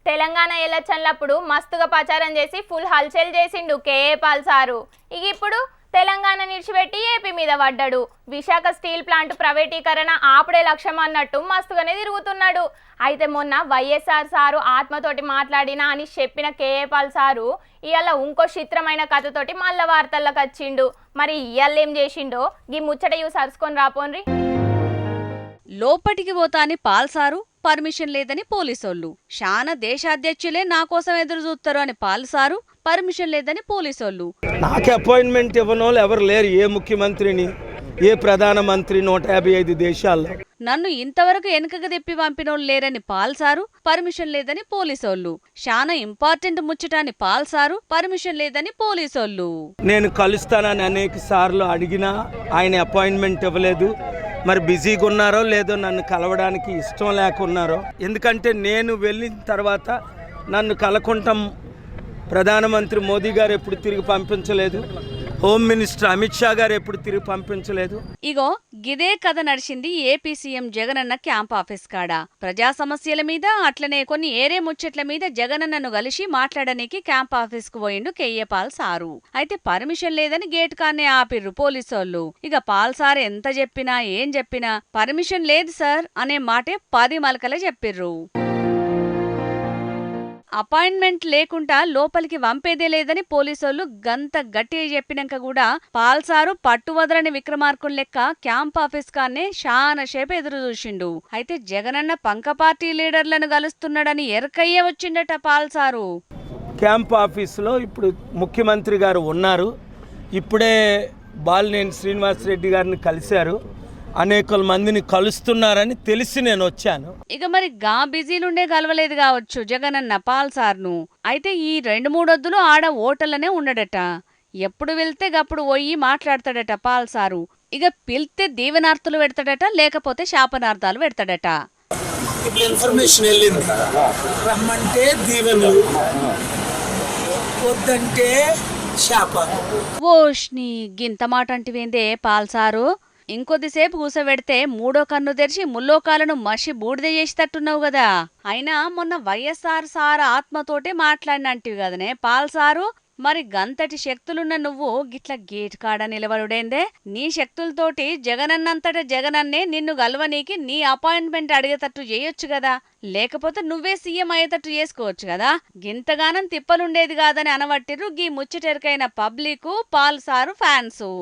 తెలంగాణ ఎలక్షన్లప్పుడు మస్తుగా ప్రచారం చేసి ఫుల్ హల్చల్ చేసిండు కేఏ పాల్ సారు. ఇప్పుడు తెలంగాణ నిడిచిపెట్టి ఏపీ మీద పడ్డాడు. విశాఖ స్టీల్ ప్లాంట్ ప్రైవేటీకరణ ఆపడే లక్ష్యం అన్నట్టు మస్తుగానే తిరుగుతున్నాడు. అయితే మొన్న వైఎస్ఆర్ సారు ఆత్మతోటి మాట్లాడినా అని చెప్పిన కేఏ పాల్ సారు ఇవాళ ఇంకో చిత్రమైన కథతోటి మళ్ళా వార్తల్లోకి వచ్చిండు. మరి ఇవాళ ఏం చేసిండో ఈ ముచ్చట సరుచుకొని రాపోన్రి. లోపటికి పోతాని పాల్సారు పర్మిషన్ లేదని పోలీసోళ్ళు, శానా దేశాధ్యక్షులే నా కోసం ఎదురు చూస్తారు అని పాల్సారు పర్మిషన్ లేదని పోలీసోళ్ళు. నాకు అపాయింట్మెంట్ ఇవ్వనోళ్ళు ఎవరు లేరు, ఏ ముఖ్యమంత్రిని ఏ ప్రధానమంత్రి 155 దేశాల్లో. నన్ను ఇంతవరకు వెనుకకు తెప్పి పంపినోళ్ళు లేరని పాల్సారు పర్మిషన్ లేదని పోలీసోళ్ళు, శానా ఇంపార్టెంట్ ముచ్చటాన్ని పాల్సారు పర్మిషన్ లేదని పోలీసోళ్ళు. నేను కలుస్తానని అనేక సార్లు అడిగినా ఆయన అపాయింట్మెంట్ ఇవ్వలేదు. మరి బిజీగా ఉన్నారో లేదో నన్ను కలవడానికి ఇష్టం లేకున్నారో. ఎందుకంటే నేను వెళ్ళిన తర్వాత నన్ను కలకుంటాం ప్రధానమంత్రి మోదీ గారు ఎప్పుడు తిరిగి పంపించలేదు, హోమ్ మినిస్టర్ అమిత్ షా గారు ఎప్పుడు తిరిగి పంపించలేదు. ఇగో గిదే కథ నడిచింది AP CM Jagananna camp office కాడ. ప్రజా సమస్యల మీద అట్లనే కొన్ని ఏరే ముచ్చట్ల మీద జగనన్నను కలిసి మాట్లాడడానికి క్యాంప్ ఆఫీస్ కు పోయిండు కేఏ పాల్ సారు. అయితే పర్మిషన్ లేదని గేట్ కాన్నే ఆపిర్రు పోలీసోళ్ళు. ఇక పాల్ సార్ ఎంత చెప్పినా ఏం చెప్పినా పర్మిషన్ లేదు సార్ అనే మాటే 10 మలకలే చెప్పిర్రు. అపాయింట్మెంట్ లేకుండా లోపలికి వంపేదే లేదని పోలీసోళ్ళు గంత గట్టిగా చెప్పినాక కూడా పాల్సారు పట్టువదలని విక్రమార్కుని లెక్క క్యాంప్ ఆఫీస్ కాన్నే శానా సేపు ఎదురు చూసిండు. అయితే జగనన్న పంక పార్టీ లీడర్లను కలుస్తున్నాడని ఎరకయ్యే వచ్చిండట పాల్సారు. క్యాంప్ ఆఫీసులో ఇప్పుడు ముఖ్యమంత్రి గారు ఉన్నారు. ఇప్పుడే బాలినేని శ్రీనివాసరెడ్డి గారిని కలిశారు. అనేక మందిని కలుస్తున్నారని తెలిసి నేను వచ్చాను. ఇక మరి గా బిజీలుండే కలవలేదు కావచ్చు జగనన్న పాల్సార్ను. అయితే ఈ 2-3 వద్దులు ఆడ ఓటర్లనే ఉండడట. ఎప్పుడు వెళ్తే గప్పుడు పోయి మాట్లాడతాడట పాల్సారు. ఇక పిలిస్తే దీవెనార్థులు పెడతాడట, లేకపోతే శాపనార్థాలు పెడతాడట. ఇన్ఫర్మేషన్ వెళ్ళింది, రమ్మంటే దీవెనలు, వద్దంటే శాపాలు. ఓష్ని గింత మాట అంటివేందే పాల్సారు. ఇంకొద్దిసేపు కూసబెడితే మూడో కన్ను తెరిచి ముల్లోకాలను మషి బూడిద చేసేటట్టున్నావు కదా. అయినా మొన్న వైఎస్ఆర్ సార్ ఆత్మతోటే మాట్లాడినంటివి కదనే పాల్సారు. మరి గంతటి శక్తులున్న నువ్వు గిట్ల గేట్ కాడ నిలబడుడేందే? నీ శక్తులతోటి జగనన్నంతట జగనన్నే నిన్ను గల్వనీకి నీ అపాయింట్మెంట్ అడిగేటట్టు చేయొచ్చు కదా, లేకపోతే నువ్వే సీఎం అయ్యేటట్టు చేసుకోవచ్చు కదా. గింతగానం తిప్పలుండేది కాదని అనవట్టిర్రు గీ ముచ్చటెరకైన పబ్లికు పాల్సారు ఫ్యాన్సు.